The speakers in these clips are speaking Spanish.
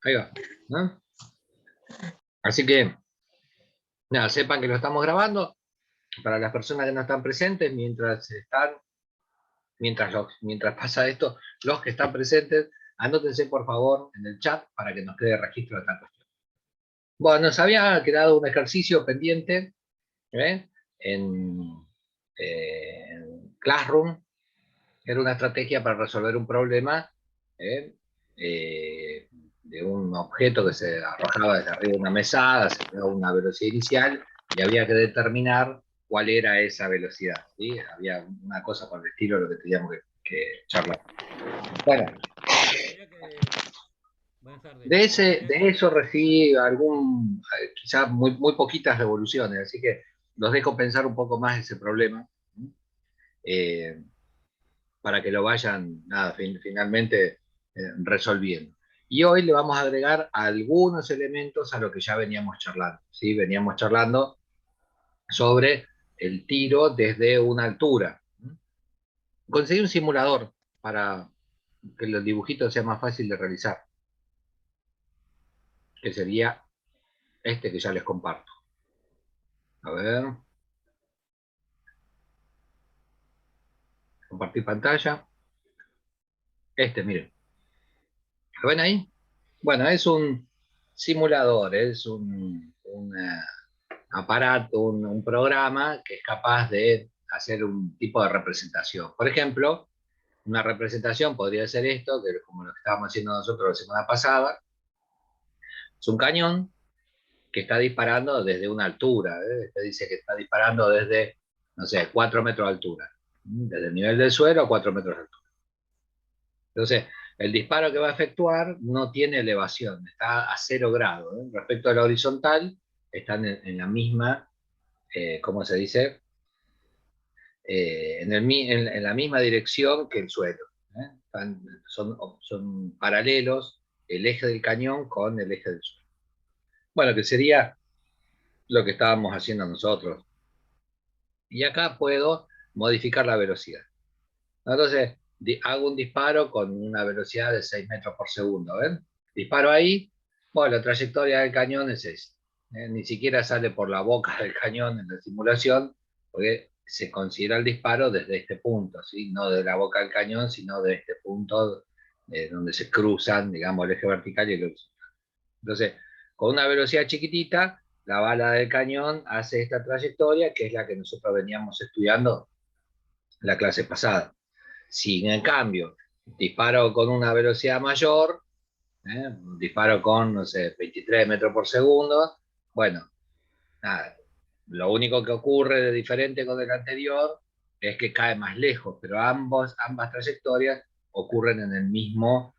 Ahí va, ¿no? Así que, nada, sepan que lo estamos grabando. Para las personas que no están presentes, mientras pasa esto, los que están presentes, anótense por favor en el chat para que nos quede registro de esta cuestión. Bueno, nos había quedado un ejercicio pendiente en Classroom. Era una estrategia para resolver un problema de un objeto que se arrojaba desde arriba de una mesada, se creaba una velocidad inicial y había que determinar cuál era esa velocidad, ¿sí? Había una cosa por el estilo de lo que teníamos que charlar. Bueno, de eso recibí quizás muy poquitas revoluciones, así que los dejo pensar un poco más ese problema, para que lo vayan, finalmente resolviendo. Y hoy le vamos a agregar algunos elementos a lo que ya veníamos charlando, ¿sí? Veníamos charlando sobre el tiro desde una altura. Conseguí un simulador para que los dibujitos sea más fácil de realizar, que sería este que ya les comparto. A ver. Compartir pantalla. Miren. ¿Lo ven ahí? Bueno, es un simulador, es un aparato, un programa que es capaz de hacer un tipo de representación. Por ejemplo, una representación podría ser esto, que como lo que estábamos haciendo nosotros la semana pasada. Es un cañón que está disparando desde una altura. Este dice que está disparando desde, no sé, 4 metros de altura. Desde el nivel del suelo a 4 metros de altura. Entonces, el disparo que va a efectuar no tiene elevación, está a 0 grados. Respecto a la horizontal, están en la misma, ¿cómo se dice? En la misma dirección que el suelo. Son paralelos el eje del cañón con el eje del suelo. Bueno, que sería lo que estábamos haciendo nosotros. Y acá puedo modificar la velocidad. Entonces, hago un disparo con una velocidad de 6 metros por segundo. ¿Ven? Disparo ahí. Bueno, la trayectoria del cañón es esa. Ni siquiera sale por la boca del cañón en la simulación, porque se considera el disparo desde este punto, ¿sí? No de la boca del cañón, sino de este punto donde se cruzan, digamos, el eje vertical y el horizontal. Entonces, con una velocidad chiquitita, la bala del cañón hace esta trayectoria, que es la que nosotros veníamos estudiando la clase pasada. Si en cambio disparo con una velocidad mayor, disparo con, no sé, 23 metros por segundo, bueno, nada, lo único que ocurre de diferente con el anterior es que cae más lejos, pero ambas trayectorias ocurren en el mismo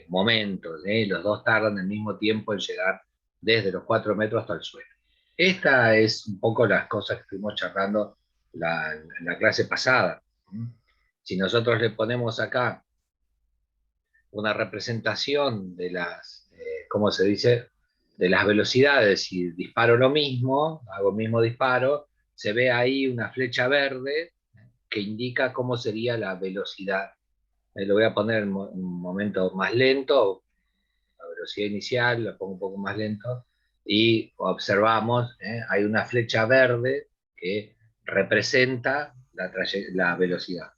momento, los dos tardan el mismo tiempo en llegar desde los 4 metros hasta el suelo. Esta es un poco las cosas que estuvimos charlando en la clase pasada. Si nosotros le ponemos acá una representación de las, ¿cómo se dice? De las velocidades y disparo lo mismo, hago el mismo disparo, se ve ahí una flecha verde que indica cómo sería la velocidad. Lo voy a poner en un momento más lento, la velocidad inicial, lo pongo un poco más lento, y observamos, hay una flecha verde que representa la velocidad.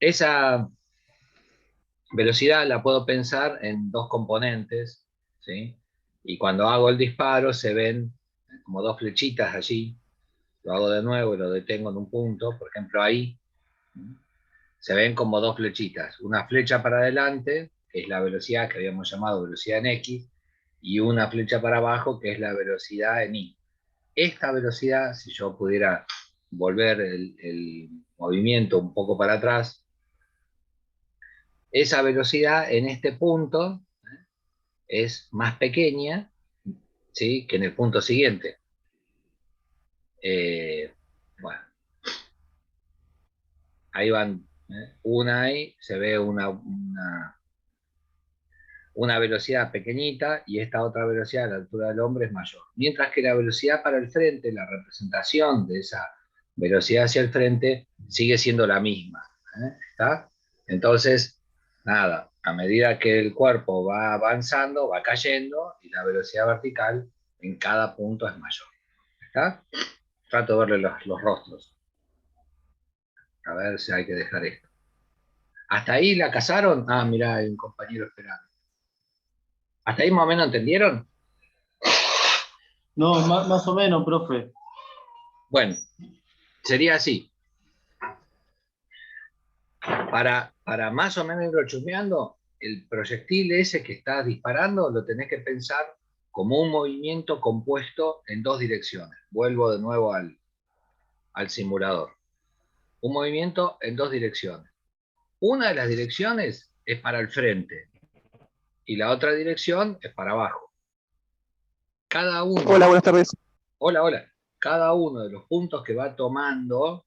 Esa velocidad la puedo pensar en dos componentes, ¿sí? Y cuando hago el disparo se ven como dos flechitas allí. Lo hago de nuevo y lo detengo en un punto, por ejemplo ahí. Se ven como dos flechitas. Una flecha para adelante, que es la velocidad que habíamos llamado velocidad en X, y una flecha para abajo, que es la velocidad en Y. Esta velocidad, si yo pudiera volver el movimiento un poco para atrás, esa velocidad en este punto es más pequeña, ¿sí?, que en el punto siguiente. Bueno, ahí van, una ahí, se ve una velocidad pequeñita y esta otra velocidad a la altura del hombre es mayor. Mientras que la velocidad para el frente, la representación de esa velocidad hacia el frente, sigue siendo la misma. ¿Está? Entonces, nada, a medida que el cuerpo va avanzando, va cayendo y la velocidad vertical en cada punto es mayor. ¿Está? Trato de verle los rostros. A ver si hay que dejar esto. ¿Hasta ahí la cazaron? Ah, mirá, hay un compañero esperando. ¿Hasta ahí más o menos entendieron? No, más o menos, profe. Bueno, sería así. Para más o menos irlo chusmeando, el proyectil ese que estás disparando lo tenés que pensar como un movimiento compuesto en dos direcciones. Vuelvo de nuevo al simulador. Un movimiento en dos direcciones. Una de las direcciones es para el frente y la otra dirección es para abajo. Cada uno. Hola, buenas tardes. Hola, hola. Cada uno de los puntos que va tomando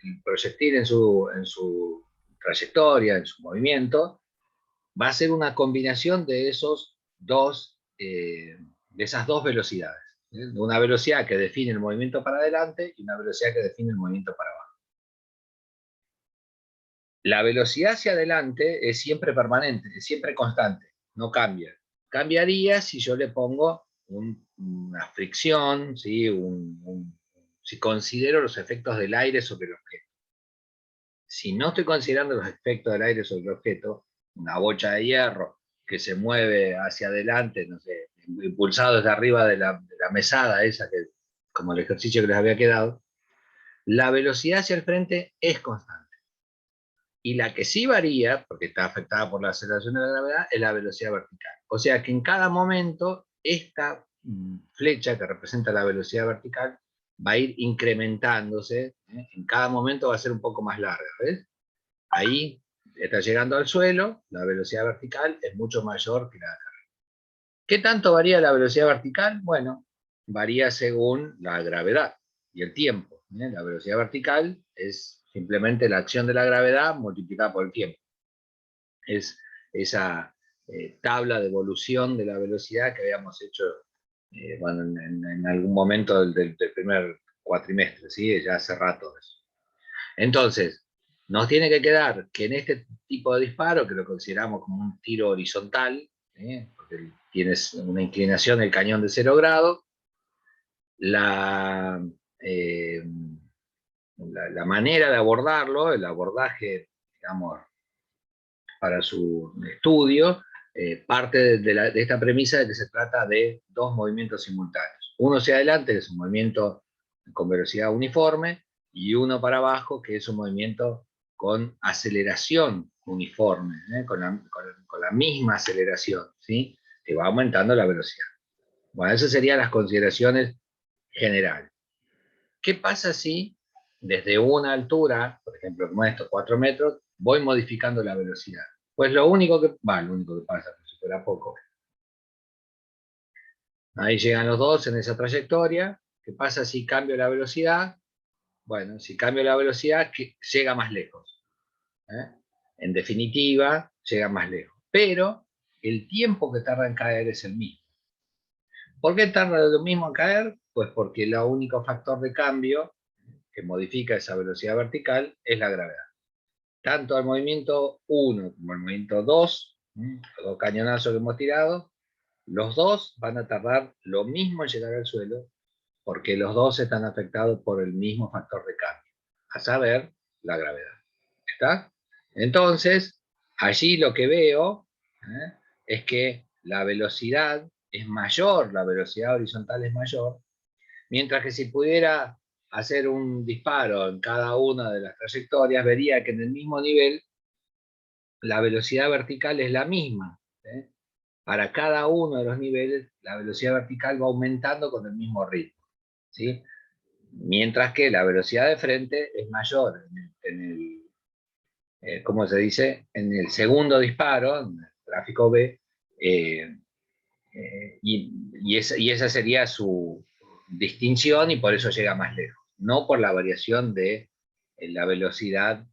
el proyectil en su trayectoria, en su movimiento, va a ser una combinación de de esas dos velocidades. Una velocidad que define el movimiento para adelante y una velocidad que define el movimiento para abajo. La velocidad hacia adelante es siempre permanente, es siempre constante, no cambia. Cambiaría si yo le pongo una fricción, ¿sí? Si considero los efectos del aire sobre el objeto. Si no estoy considerando los efectos del aire sobre el objeto, una bocha de hierro que se mueve hacia adelante, no sé, impulsado desde arriba de la mesada esa, que, como el ejercicio que les había quedado, la velocidad hacia el frente es constante. Y la que sí varía, porque está afectada por la aceleración de la gravedad, es la velocidad vertical. O sea que en cada momento esta flecha que representa la velocidad vertical va a ir incrementándose, ¿eh? En cada momento va a ser un poco más larga, ¿ves? Ahí está llegando al suelo, la velocidad vertical es mucho mayor que la de acá. ¿Qué tanto varía la velocidad vertical? Bueno, varía según la gravedad y el tiempo. La velocidad vertical es simplemente la acción de la gravedad multiplicada por el tiempo. Es esa tabla de evolución de la velocidad que habíamos hecho bueno, en algún momento del primer cuatrimestre, ¿sí? Ya hace rato eso. Entonces, nos tiene que quedar que en este tipo de disparo, que lo consideramos como un tiro horizontal, porque tienes una inclinación del cañón de 0 grados, la, eh, la manera de abordarlo, el abordaje, digamos, para su estudio, parte de esta premisa de que se trata de dos movimientos simultáneos. Uno hacia adelante, que es un movimiento con velocidad uniforme, y uno para abajo, que es un movimiento con aceleración uniforme, con la misma aceleración, ¿sí? Que va aumentando la velocidad. Bueno, esas serían las consideraciones generales. ¿Qué pasa si desde una altura, por ejemplo, como estos 4 metros, voy modificando la velocidad? Pues lo único que pasa, si fuera poco, ahí llegan los dos en esa trayectoria. ¿Qué pasa si cambio la velocidad? Bueno, si cambio la velocidad, llega más lejos. ¿Eh? En definitiva, llega más lejos. Pero el tiempo que tarda en caer es el mismo. ¿Por qué tarda lo mismo en caer? Pues porque el único factor de cambio que modifica esa velocidad vertical es la gravedad. Tanto el movimiento 1 como el movimiento 2, los dos cañonazos que hemos tirado, los dos van a tardar lo mismo en llegar al suelo, porque los dos están afectados por el mismo factor de cambio, a saber, la gravedad. ¿Está? Entonces, allí lo que veo es que la velocidad es mayor, la velocidad horizontal es mayor, mientras que si pudiera hacer un disparo en cada una de las trayectorias, vería que en el mismo nivel la velocidad vertical es la misma. Para cada uno de los niveles, la velocidad vertical va aumentando con el mismo ritmo. ¿Sí? Mientras que la velocidad de frente es mayor ¿cómo se dice? En el segundo disparo, en el gráfico B, y esa sería su distinción y por eso llega más lejos, no por la variación de la velocidad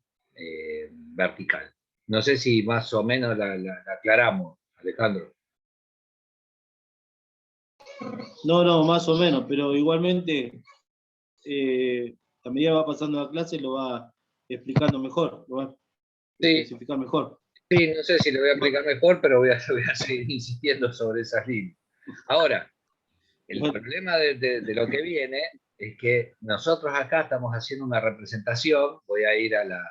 vertical. No sé si más o menos la aclaramos, Alejandro. No, más o menos, pero igualmente, a medida que va pasando la clase, lo va explicando mejor, lo va a Sí, especificar mejor. Sí, no sé si lo voy a explicar mejor, pero voy a seguir insistiendo sobre esas líneas. Ahora, el problema de lo que viene es que nosotros acá estamos haciendo una representación, voy a ir a,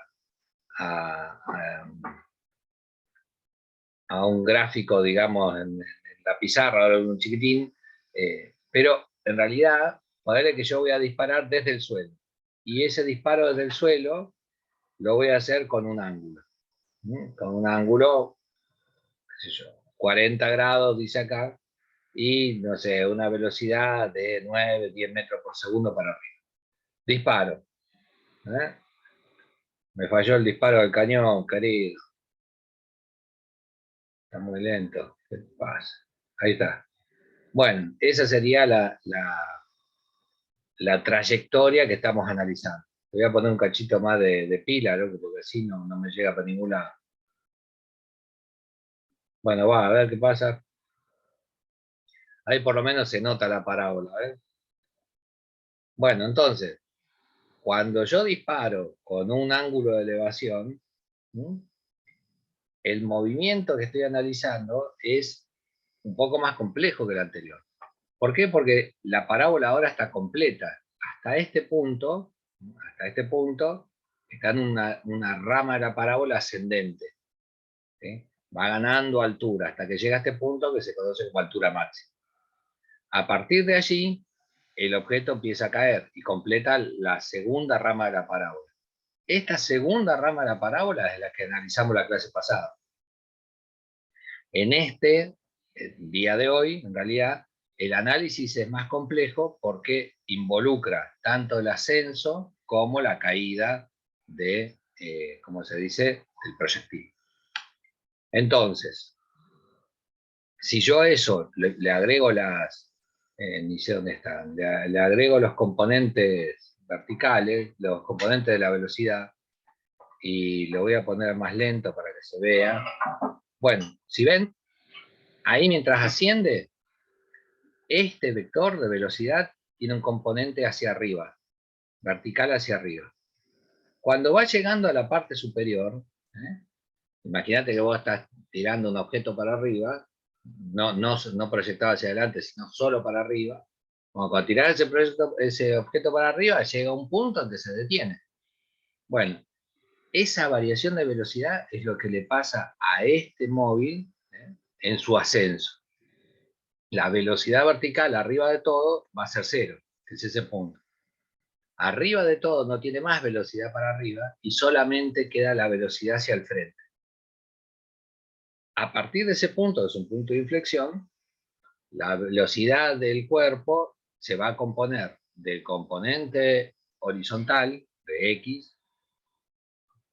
a un gráfico, digamos, en la pizarra, ahora un chiquitín, pero en realidad, ponerle que yo voy a disparar desde el suelo, y ese disparo desde el suelo lo voy a hacer con un ángulo, con un ángulo, qué sé yo, 40 grados, dice acá, y no sé, una velocidad de 9, 10 metros por segundo para arriba. Disparo. ¿Eh? Me falló el disparo del cañón, querido. Está muy lento. ¿Qué pasa? Ahí está. Bueno, esa sería la trayectoria que estamos analizando. Voy a poner un cachito más de pila, ¿no? Porque así no me llega para ningún lado. Bueno, va, a ver qué pasa. Ahí por lo menos se nota la parábola. ¿Eh? Bueno, entonces, cuando yo disparo con un ángulo de elevación, ¿sí? El movimiento que estoy analizando es un poco más complejo que el anterior. ¿Por qué? Porque la parábola ahora está completa. Hasta este punto, está en una rama de la parábola ascendente. ¿Sí? Va ganando altura hasta que llega a este punto que se conoce como altura máxima. A partir de allí, el objeto empieza a caer y completa la segunda rama de la parábola. Esta segunda rama de la parábola es la que analizamos la clase pasada. En este día de hoy, en realidad, el análisis es más complejo porque involucra tanto el ascenso como la caída de, ¿cómo se dice?, del proyectil. Entonces, si yo a eso le agrego ni sé dónde están, le agrego los componentes verticales, los componentes de la velocidad, y lo voy a poner más lento para que se vea. Bueno, si ven, ahí mientras asciende, este vector de velocidad tiene un componente hacia arriba, vertical hacia arriba. Cuando va llegando a la parte superior, imagínate que vos estás tirando un objeto para arriba, no proyectado hacia adelante, sino solo para arriba. Cuando tirás ese objeto para arriba, llega a un punto donde se detiene. Bueno, esa variación de velocidad es lo que le pasa a este móvil en su ascenso. La velocidad vertical arriba de todo va a ser 0, que es ese punto. Arriba de todo no tiene más velocidad para arriba y solamente queda la velocidad hacia el frente. A partir de ese punto, que es un punto de inflexión, la velocidad del cuerpo se va a componer del componente horizontal, de X,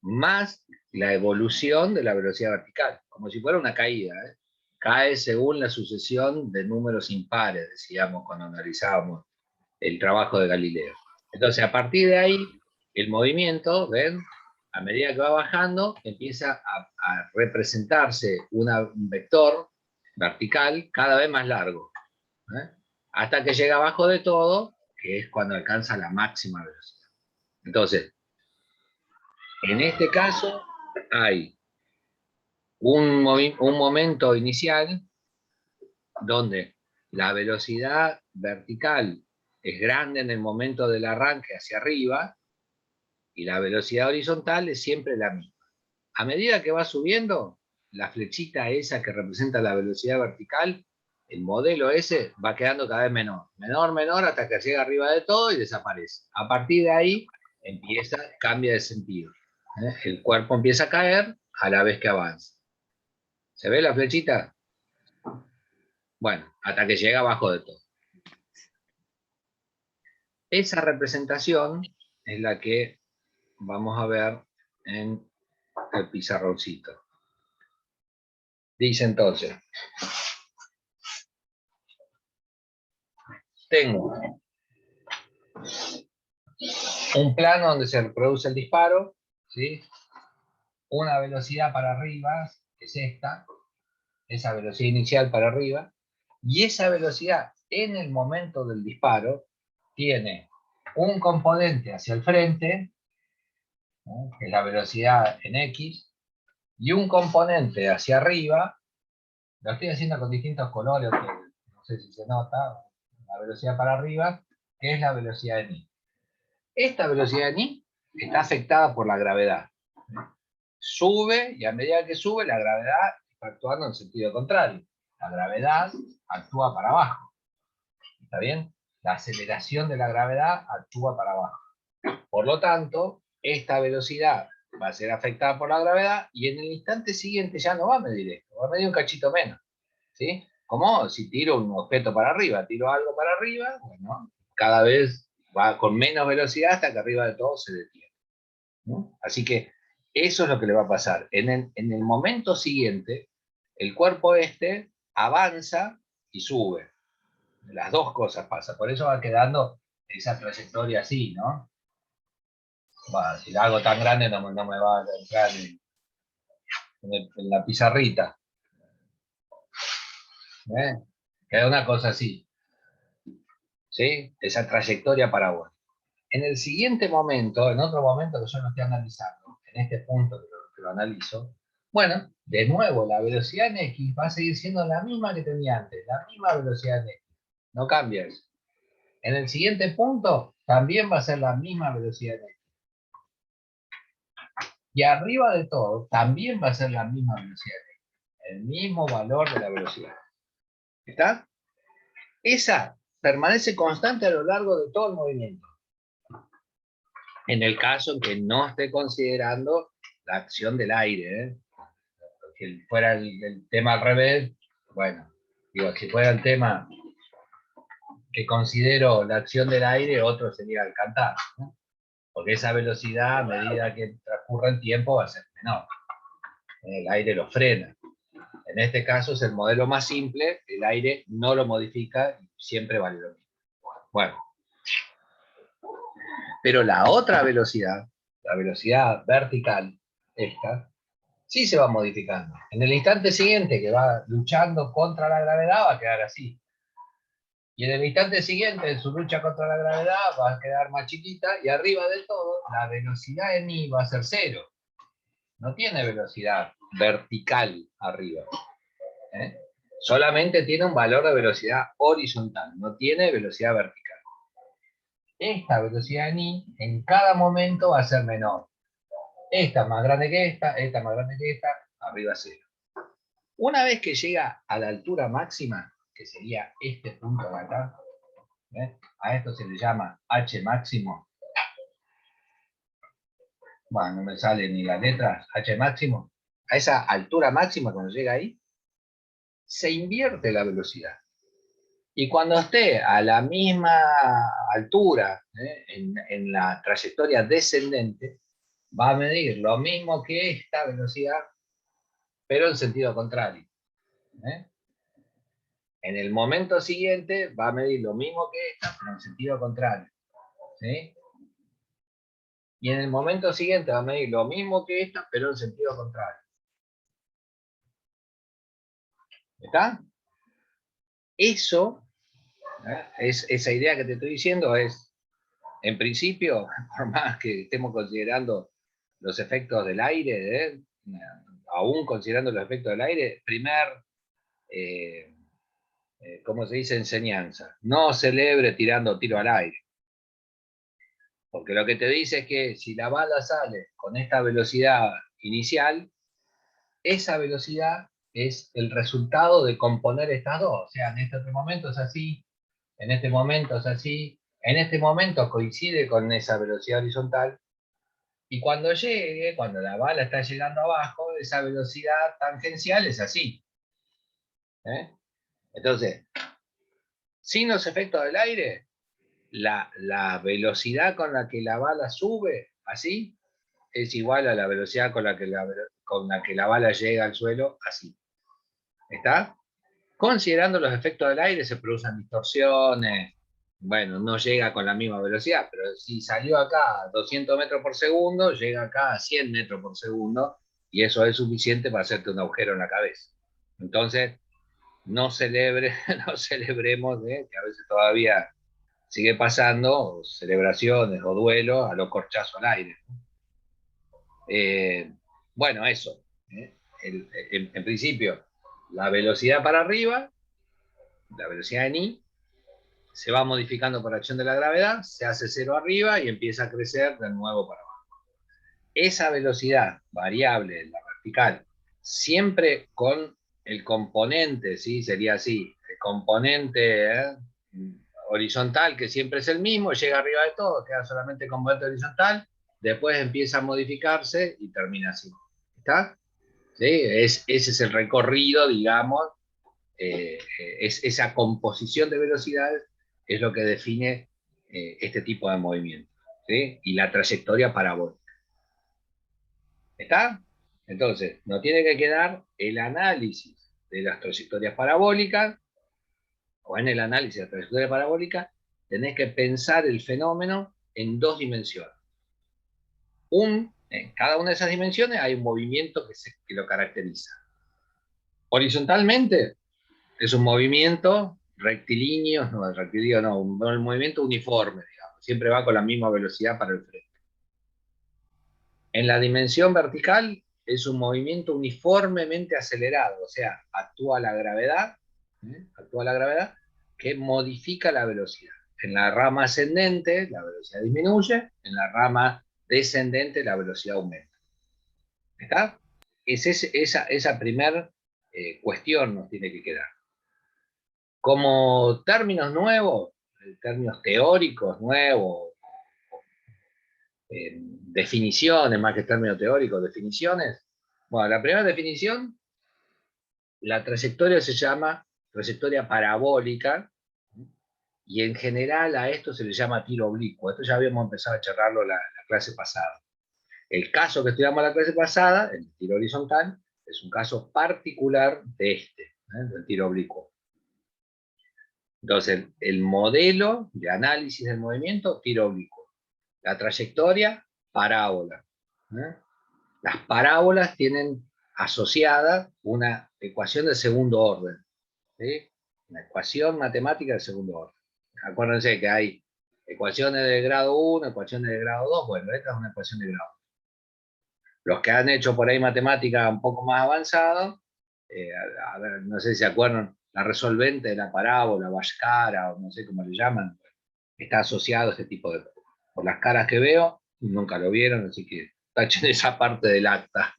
más la evolución de la velocidad vertical, como si fuera una caída. Cae según la sucesión de números impares, decíamos cuando analizábamos el trabajo de Galileo. Entonces, a partir de ahí, el movimiento, ¿ven? A medida que va bajando, empieza a representarse un vector vertical cada vez más largo, ¿eh? Hasta que llega abajo de todo, que es cuando alcanza la máxima velocidad. Entonces, en este caso, hay un momento inicial donde la velocidad vertical es grande en el momento del arranque hacia arriba y la velocidad horizontal es siempre la misma. A medida que va subiendo, la flechita esa que representa la velocidad vertical, el modelo ese va quedando cada vez menor, hasta que llega arriba de todo y desaparece. A partir de ahí cambia de sentido. El cuerpo empieza a caer a la vez que avanza. ¿Se ve la flechita? Bueno, hasta que llega abajo de todo. Esa representación es la que vamos a ver en el pizarroncito. Dice entonces, tengo un plano donde se reproduce el disparo, ¿sí? Una velocidad para arriba, que es esa velocidad inicial para arriba, y esa velocidad en el momento del disparo tiene un componente hacia el frente, ¿no? Que es la velocidad en X, y un componente hacia arriba, lo estoy haciendo con distintos colores, que no sé si se nota, la velocidad para arriba, que es la velocidad en I. Esta velocidad en I está afectada por la gravedad. Sube, y a medida que sube, la gravedad está actuando en sentido contrario. La gravedad actúa para abajo. ¿Está bien? La aceleración de la gravedad actúa para abajo. Por lo tanto, esta velocidad va a ser afectada por la gravedad y en el instante siguiente ya no va a medir esto, va a medir un cachito menos. ¿Sí? Como si tiro un objeto para arriba, tiro algo para arriba, bueno, cada vez va con menos velocidad hasta que arriba de todo se detiene. ¿No? Así que eso es lo que le va a pasar. En el momento siguiente, el cuerpo este avanza y sube. Las dos cosas pasan. Por eso va quedando esa trayectoria así, ¿no? Bueno, si la hago tan grande no me va a entrar en la pizarrita. ¿Eh? Queda una cosa así. ¿Sí? Esa trayectoria parabólica. En el siguiente momento, en otro momento que yo no estoy analizando, en este punto que lo analizo, bueno, de nuevo, la velocidad en X va a seguir siendo la misma que tenía antes, la misma velocidad en X. No cambia eso. En el siguiente punto, también va a ser la misma velocidad en X. Y arriba de todo, también va a ser la misma velocidad en X. El mismo valor de la velocidad. ¿Está? Esa permanece constante a lo largo de todo el movimiento. En el caso en que no esté considerando la acción del aire, ¿eh? Si fuera el tema al revés, bueno, digo, si fuera el tema que considero la acción del aire, otro sería el cantar, ¿no? Porque esa velocidad, a medida que transcurre el tiempo, va a ser menor. El aire lo frena. En este caso es el modelo más simple, el aire no lo modifica y siempre vale lo mismo. Bueno, pero la otra velocidad, la velocidad vertical, esta, sí se va modificando. En el instante siguiente que va luchando contra la gravedad va a quedar así. Y en el instante siguiente, en su lucha contra la gravedad, va a quedar más chiquita y arriba de todo, la velocidad en I va a ser cero. No tiene velocidad vertical arriba. ¿Eh? Solamente tiene un valor de velocidad horizontal, no tiene velocidad vertical. Esta velocidad en I en cada momento va a ser menor. Esta más grande que esta más grande que esta, arriba cero. Una vez que llega a la altura máxima, que sería este punto de acá, a esto se le llama H máximo. Bueno, no me salen ni las letras, H máximo. A esa altura máxima, cuando llega ahí, se invierte la velocidad. Y cuando esté a la misma altura, en la trayectoria descendente, va a medir lo mismo que esta velocidad, pero en sentido contrario. En el momento siguiente va a medir lo mismo que esta, pero en sentido contrario. ¿Sí? Y en el momento siguiente va a medir lo mismo que esta, pero en sentido contrario. ¿Está? Eso, esa idea que te estoy diciendo es, en principio, por más que estemos considerando los efectos del aire, aún considerando los efectos del aire, ¿cómo se dice? Enseñanza. No celebre tirando tiro al aire. Porque lo que te dice es que si la bala sale con esta velocidad inicial, esa velocidad es el resultado de componer estas dos. O sea, en este otro momento es así, en este momento es así, en este momento coincide con esa velocidad horizontal, y cuando llegue, cuando la bala está llegando abajo, esa velocidad tangencial es así. Entonces, sin los efectos del aire, la velocidad con la que la bala sube, así, es igual a la velocidad con la que la bala llega al suelo, así. ¿Está? Considerando los efectos del aire, se producen distorsiones. Bueno, no llega con la misma velocidad, pero si salió acá a 200 metros por segundo, llega acá a 100 metros por segundo, y eso es suficiente para hacerte un agujero en la cabeza. Entonces, no celebremos, que a veces todavía sigue pasando, celebraciones o duelos a los corchazos al aire. Bueno, eso. en principio, la velocidad para arriba, la velocidad en I, se va modificando por acción de la gravedad, se hace cero arriba y empieza a crecer de nuevo para abajo. Esa velocidad variable, la vertical, siempre con el componente, ¿sí? Sería así, el componente horizontal, que siempre es el mismo, llega arriba de todo, queda solamente el componente horizontal, después empieza a modificarse y termina así. ¿Está? ¿Sí? Ese es el recorrido, digamos, es esa composición de velocidades es lo que define este tipo de movimiento, ¿sí? Y la trayectoria parabólica. ¿Está? Entonces, nos tiene que quedar el análisis de las trayectorias parabólicas, o en el análisis de la trayectoria parabólica, tenés que pensar el fenómeno en dos dimensiones. En cada una de esas dimensiones hay un movimiento que lo caracteriza. Horizontalmente, es un movimiento rectilíneo, no, rectilíneo no, un movimiento uniforme, digamos, siempre va con la misma velocidad para el frente. En la dimensión vertical es un movimiento uniformemente acelerado, o sea, actúa la gravedad que modifica la velocidad. En la rama ascendente la velocidad disminuye, en la rama descendente la velocidad aumenta. ¿Está? Esa primera cuestión nos tiene que quedar. Como términos nuevos, términos teóricos nuevos, definiciones más que términos teóricos, definiciones. Bueno, la primera definición, la trayectoria se llama trayectoria parabólica, y en general a esto se le llama tiro oblicuo. Esto ya habíamos empezado a charlarlo la clase pasada. El caso que estudiamos la clase pasada, el tiro horizontal, es un caso particular de del tiro oblicuo. Entonces, el modelo de análisis del movimiento, tiro oblicuo. La trayectoria, parábola. Las parábolas tienen asociada una ecuación de segundo orden. ¿Sí? Una ecuación matemática de segundo orden. Acuérdense que hay ecuaciones de grado 1, ecuaciones de grado 2. Bueno, esta es una ecuación de grado 1. Los que han hecho por ahí matemática un poco más avanzado, a ver, no sé si se acuerdan, la resolvente de la parábola, Bhaskara, o no sé cómo le llaman, está asociado a este tipo de... Por las caras que veo, nunca lo vieron, así que tachen esa parte del acta.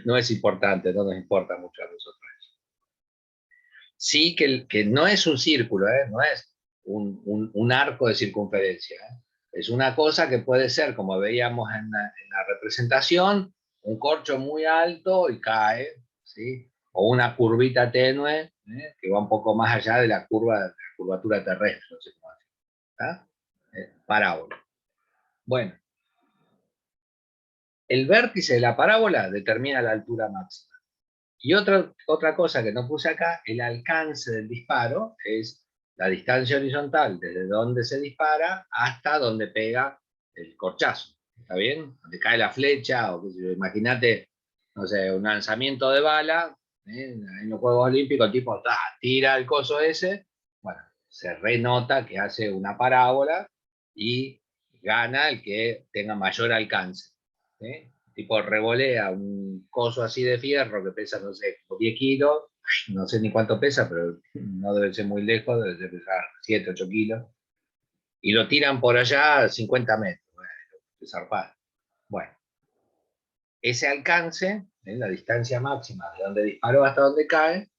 No es importante, no nos importa mucho a nosotros. Sí que no es un círculo, no es un arco de circunferencia. Es una cosa que puede ser, como veíamos en la representación, un corcho muy alto y cae, ¿sí? O una curvita tenue, que va un poco más allá de la curvatura terrestre, no sé cómo decir, parábola. Bueno, el vértice de la parábola determina la altura máxima. Y otra cosa que no puse acá, el alcance del disparo es la distancia horizontal desde donde se dispara hasta donde pega el corchazo. ¿Está bien? Donde cae la flecha, o imagínate, no sé, un lanzamiento de bala, en los Juegos Olímpicos el tipo tira el coso ese, bueno, se renota que hace una parábola y gana el que tenga mayor alcance. ¿Sí? Tipo revolea un coso así de fierro que pesa, no sé, 10 kilos, no sé ni cuánto pesa, pero no debe ser muy lejos, debe pesar 7, 8 kilos, y lo tiran por allá a 50 metros, zarpado. Bueno, ese alcance, la distancia máxima de donde disparó hasta donde cae,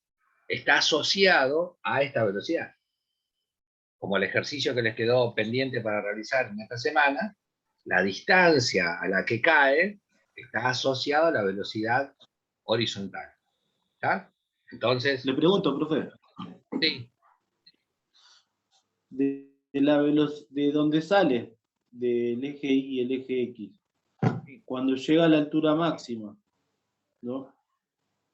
está asociado a esta velocidad. Como el ejercicio que les quedó pendiente para realizar en esta semana, la distancia a la que cae está asociada a la velocidad horizontal. ¿Está? Entonces, Le pregunto, profe, sí, de dónde sale del eje Y y el eje X, cuando llega a la altura máxima, ¿no?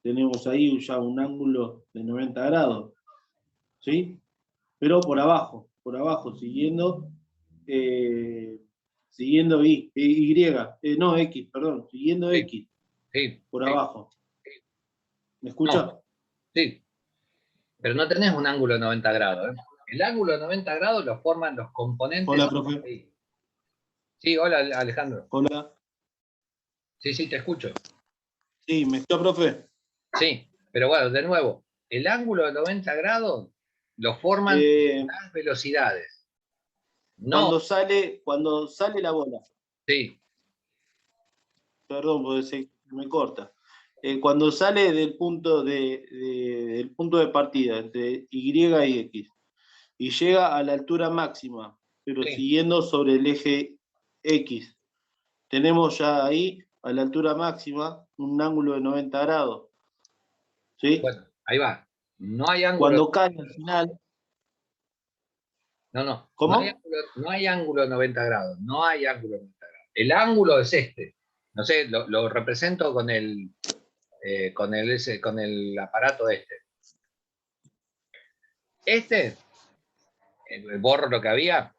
Tenemos ahí ya un ángulo de 90 grados, ¿sí? Pero por abajo, siguiendo no, X, perdón, siguiendo sí, X, sí, por abajo. ¿Me no, escucha? sí, pero no tenés un ángulo de 90 grados. El ángulo de 90 grados lo forman los Hola, componentes. profe. Sí, sí, hola Alejandro. Hola. Sí, sí, te escucho. Sí, ¿me escuchó, profe? Sí, pero bueno, de nuevo, el ángulo de 90 grados lo forman las velocidades. No, Cuando sale la bola, sí, perdón, porque me corta. Cuando sale del punto de partida entre Y y X y llega a la altura máxima, pero sí. siguiendo sobre el eje X, tenemos ya ahí a la altura máxima un ángulo de 90 grados. ¿Sí? Bueno, ahí va. No hay ángulo, Cuando cae al final, ¿cómo? no hay ángulo de 90 grados. No hay ángulo de 90 grados. El ángulo es este. No sé, lo represento con el aparato este. Este, borro lo que había,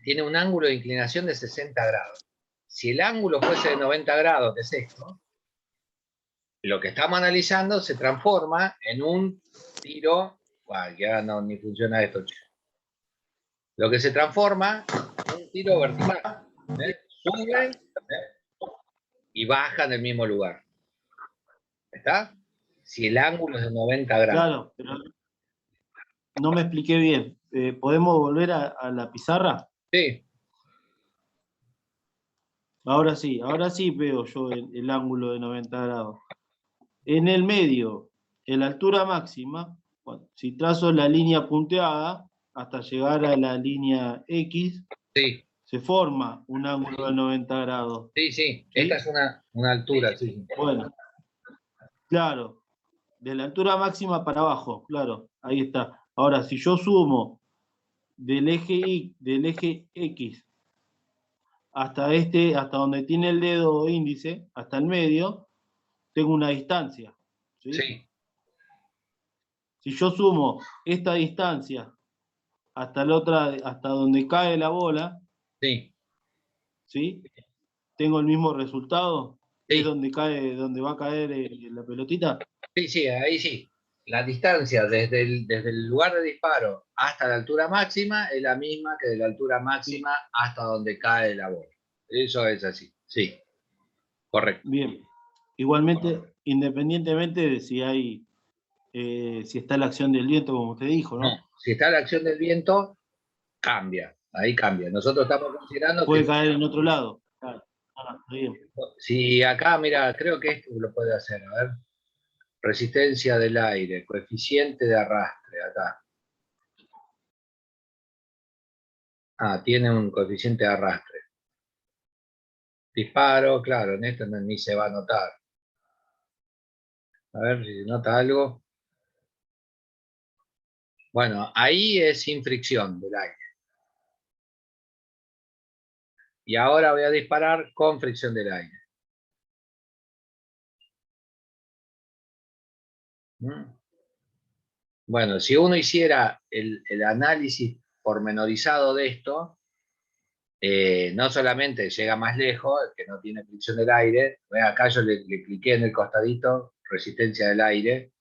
tiene un ángulo de inclinación de 60 grados. Si el ángulo fuese de 90 grados, que es esto, lo que estamos analizando se transforma en un tiro, ya no ni funciona esto. Lo que se transforma en un tiro vertical. Sube y baja en el mismo lugar. ¿Está? Si el ángulo es de 90 grados. Claro, pero no me expliqué bien. ¿Podemos volver a la pizarra? Sí, Ahora sí veo yo el ángulo de 90 grados. En el medio, en la altura máxima, si trazo la línea punteada hasta llegar a la línea X, sí, se forma un ángulo de 90 grados. sí, sí. Esta ¿Sí? es una altura, sí. Bueno, claro, de la altura máxima para abajo, claro, ahí está. Ahora, si yo sumo del eje X hasta donde tiene el dedo índice, hasta el medio, tengo una distancia. ¿Sí? Sí, Si yo sumo esta distancia hasta donde cae la bola, sí, ¿sí? Tengo el mismo resultado, es sí, donde va a caer la pelotita. sí, sí, ahí sí. La distancia desde el lugar de disparo hasta la altura máxima es la misma que de la altura Sí. máxima hasta donde cae la bola. Eso es así, sí, correcto. Bien. Igualmente, independientemente de si está la acción del viento, como usted dijo, No, ¿no? si está la acción del viento, cambia, ahí cambia. Nosotros estamos considerando que Puede caer en otro lado. Claro. Está bien. si acá, mira, creo que esto lo puede hacer, a ver. Resistencia del aire, coeficiente de arrastre, acá. Ah, tiene un coeficiente de arrastre. Disparo, claro, en esto ni se va a notar. A ver si se nota algo. Bueno, ahí es sin fricción del aire. Y ahora voy a disparar con fricción del aire. ¿Mm? Bueno, si uno hiciera el análisis pormenorizado de esto, no solamente llega más lejos, que no tiene fricción del aire, acá yo le cliqué en el costadito, resistencia del aire,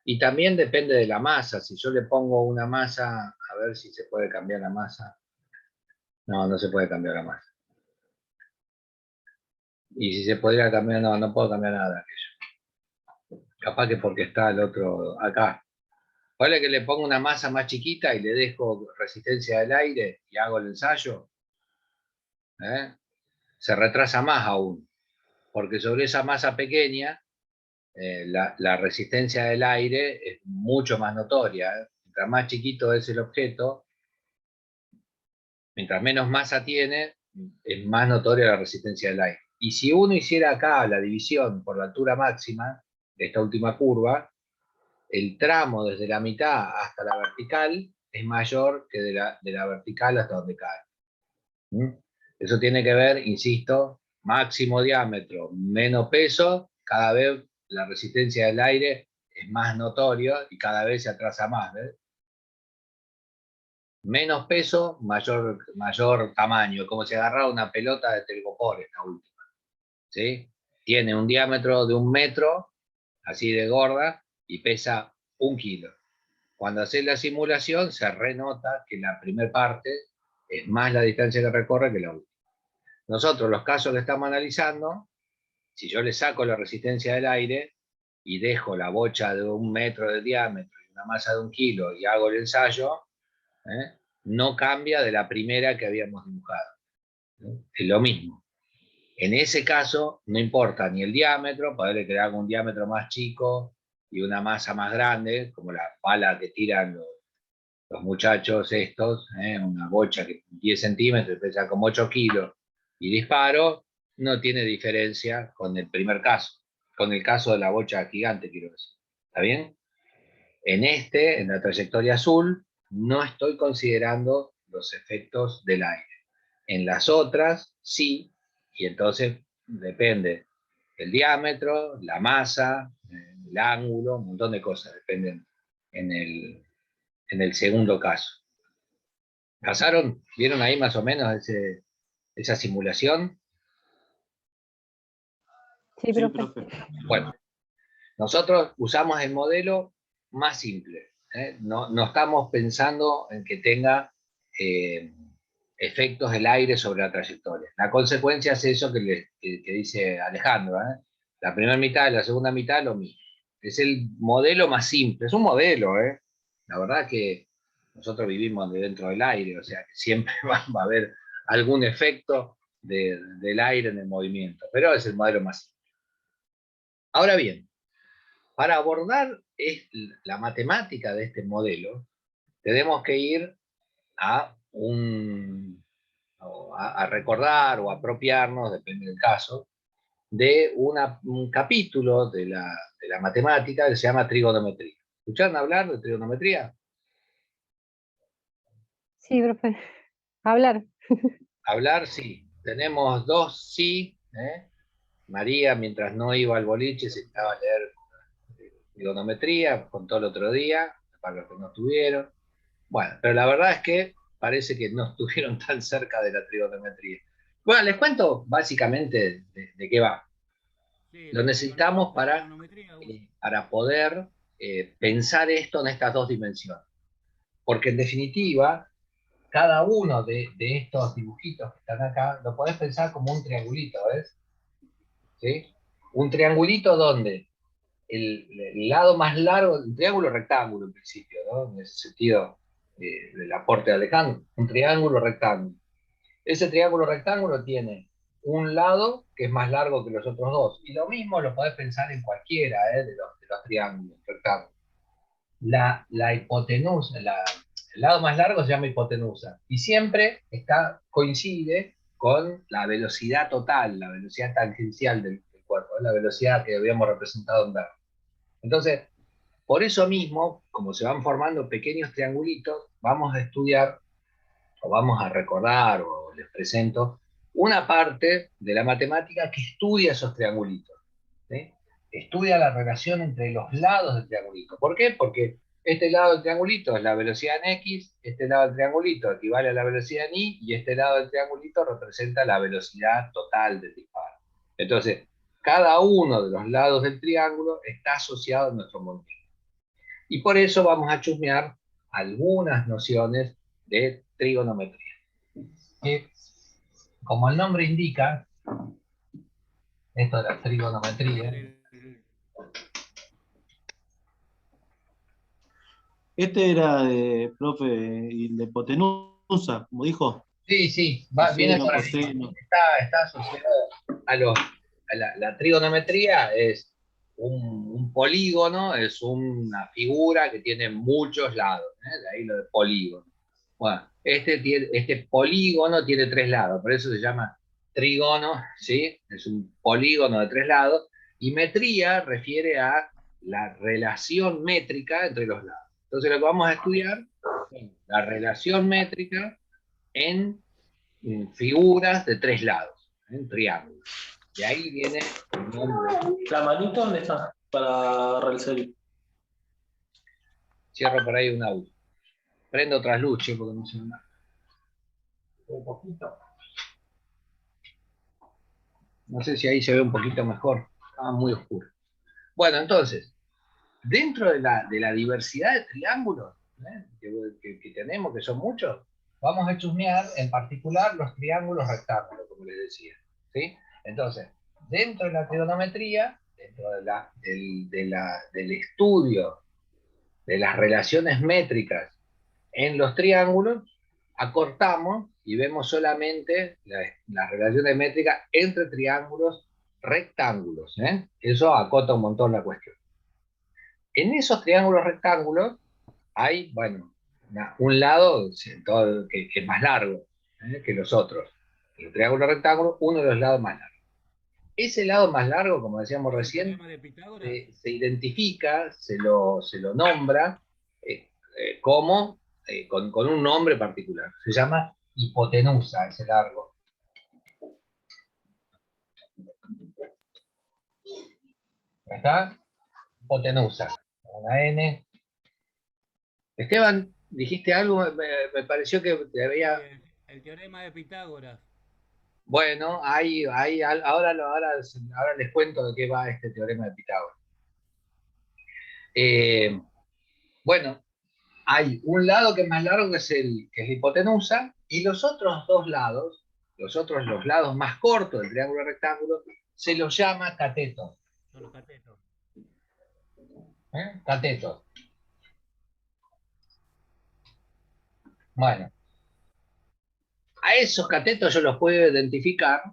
y también depende de la masa. Si yo le pongo una masa, a ver si se puede cambiar la masa. No, no se puede cambiar la masa. Y si se podría cambiar, no, no puedo cambiar nada de aquello. Capaz que porque está el otro acá. Vale que le pongo una masa más chiquita y le dejo resistencia del aire y hago el ensayo, ¿eh? Se retrasa más aún, porque sobre esa masa pequeña la resistencia del aire es mucho más notoria, ¿eh? Mientras más chiquito es el objeto, mientras menos masa tiene, es más notoria la resistencia del aire. Y si uno hiciera acá la división por la altura máxima de esta última curva, el tramo desde la mitad hasta la vertical es mayor que de la vertical hasta donde cae. ¿Mm? Eso tiene que ver, insisto, máximo diámetro, menos peso, cada vez la resistencia del aire es más notorio y cada vez se atrasa más. ¿Ves? Menos peso, mayor tamaño, como si agarrara una pelota de telgopor esta última. ¿Sí? Tiene un diámetro de 1 metro, así de gorda, y pesa 1 kilo. Cuando haces la simulación se renota que la primera parte es más la distancia que recorre que la última. Nosotros los casos que estamos analizando, Si yo le saco la resistencia del aire y dejo la bocha de 1 metro de diámetro y una masa de 1 kilo y hago el ensayo, no cambia de la primera que habíamos dibujado. Es lo mismo. En ese caso, no importa ni el diámetro, poderle crear un diámetro más chico y una masa más grande, como la pala que tiran los muchachos estos, una bocha que 10 centímetros pesa como 8 kilos y disparo, no tiene diferencia con el primer caso, con el caso de la bocha gigante, quiero decir. ¿Está bien? En la trayectoria azul, no estoy considerando los efectos del aire. En las otras, sí, y entonces depende el diámetro, la masa, el ángulo, un montón de cosas dependen en el segundo caso. ¿Pasaron? ¿Vieron ahí más o menos esa simulación? Sí, Sí, profe. profe. Bueno, nosotros usamos el modelo más simple. No estamos pensando en que tenga efectos del aire sobre la trayectoria. La consecuencia es eso que dice Alejandro. La primera mitad y la segunda mitad lo mismo. Es el modelo más simple. Es un modelo. La verdad que nosotros vivimos dentro del aire, o sea que siempre va a haber algún efecto del aire en el movimiento, pero es el modelo más simple. Ahora bien, para abordar la matemática de este modelo, tenemos que ir a recordar o apropiarnos, depende del caso, de un capítulo de la matemática que se llama trigonometría. ¿Escucharon hablar de trigonometría? Sí, profe. Hablar. Hablar, sí. Tenemos 2 sí. María, mientras no iba al boliche, se estaba a leer trigonometría, contó el otro día, para los que no estuvieron. Bueno, pero la verdad es que parece que no estuvieron tan cerca de la trigonometría. Bueno, les cuento básicamente de qué va. Lo necesitamos para poder pensar esto en estas 2 dimensiones. Porque en definitiva, cada uno de estos dibujitos que están acá, lo podés pensar como un triangulito, ¿ves? ¿Sí? Un triangulito donde el lado más largo, un triángulo rectángulo en principio, ¿no? En ese sentido del aporte de Alejandro, un triángulo rectángulo. Ese triángulo rectángulo tiene un lado que es más largo que los otros dos, y lo mismo lo podés pensar en cualquiera de los triángulos rectángulos. La hipotenusa, el lado más largo se llama hipotenusa, y siempre coincide con la velocidad total, la velocidad tangencial del cuerpo, la velocidad que habíamos representado en verde. Entonces, por eso mismo, como se van formando pequeños triangulitos, vamos a estudiar, o vamos a recordar, o les presento, una parte de la matemática que estudia esos triangulitos. ¿Sí? Estudia la relación entre los lados del triangulito. ¿Por qué? Porque este lado del triangulito es la velocidad en X, este lado del triangulito equivale a la velocidad en Y, y este lado del triangulito representa la velocidad total del disparo. Entonces, cada uno de los lados del triángulo está asociado a nuestro movimiento. Y por eso vamos a chusmear algunas nociones de trigonometría. Que, como el nombre indica, esto de la trigonometría. Este era de, profe, y de hipotenusa, como dijo. Sí, sí, viene Seno, por ahí. coseno. Está asociado la trigonometría, es un polígono, es una figura que tiene muchos lados, de ahí lo de polígono. Bueno, este polígono tiene 3 lados, por eso se llama trígono, ¿sí? Es un polígono de 3 lados, y metría refiere a la relación métrica entre los lados. Entonces lo que vamos a estudiar es la relación métrica en figuras de 3 lados, en triángulos. De ahí viene el nombre. ¿La manito dónde está para realizar el... Cierro por ahí un audio. Prendo otras luces porque no se me da. Un poquito. No sé si ahí se ve un poquito mejor. Estaba muy oscuro. Bueno, entonces, dentro de la diversidad de triángulos que tenemos, que son muchos, vamos a chusmear en particular los triángulos rectángulos, como les decía. ¿Sí? Entonces, dentro de la trigonometría, dentro del estudio de las relaciones métricas en los triángulos, acortamos y vemos solamente las relaciones métricas entre triángulos rectángulos. Eso acota un montón la cuestión. En esos triángulos rectángulos hay, bueno, un lado que es más largo que los otros. El triángulo rectángulo, uno de los lados más largos. Ese lado más largo, como decíamos recién, se identifica, se lo nombra como, con un nombre particular. Se llama hipotenusa, ese largo. ¿Está? Hipotenusa. Una N. Esteban, dijiste algo, me pareció que te había... El teorema de Pitágoras. Bueno, ahora les cuento de qué va este teorema de Pitágoras. Bueno, hay un lado que es más largo, que es la hipotenusa, y los otros dos lados, los lados más cortos del triángulo rectángulo, se los llama catetos. Son los catetos. Catetos. Bueno, a esos catetos yo los puedo identificar,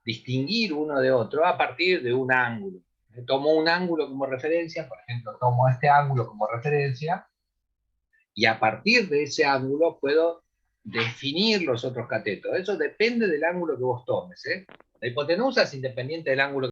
distinguir uno de otro a partir de un ángulo. Tomo un ángulo como referencia, por ejemplo, tomo este ángulo como referencia, y a partir de ese ángulo puedo definir los otros catetos. Eso depende del ángulo que vos tomes. La hipotenusa es independiente del ángulo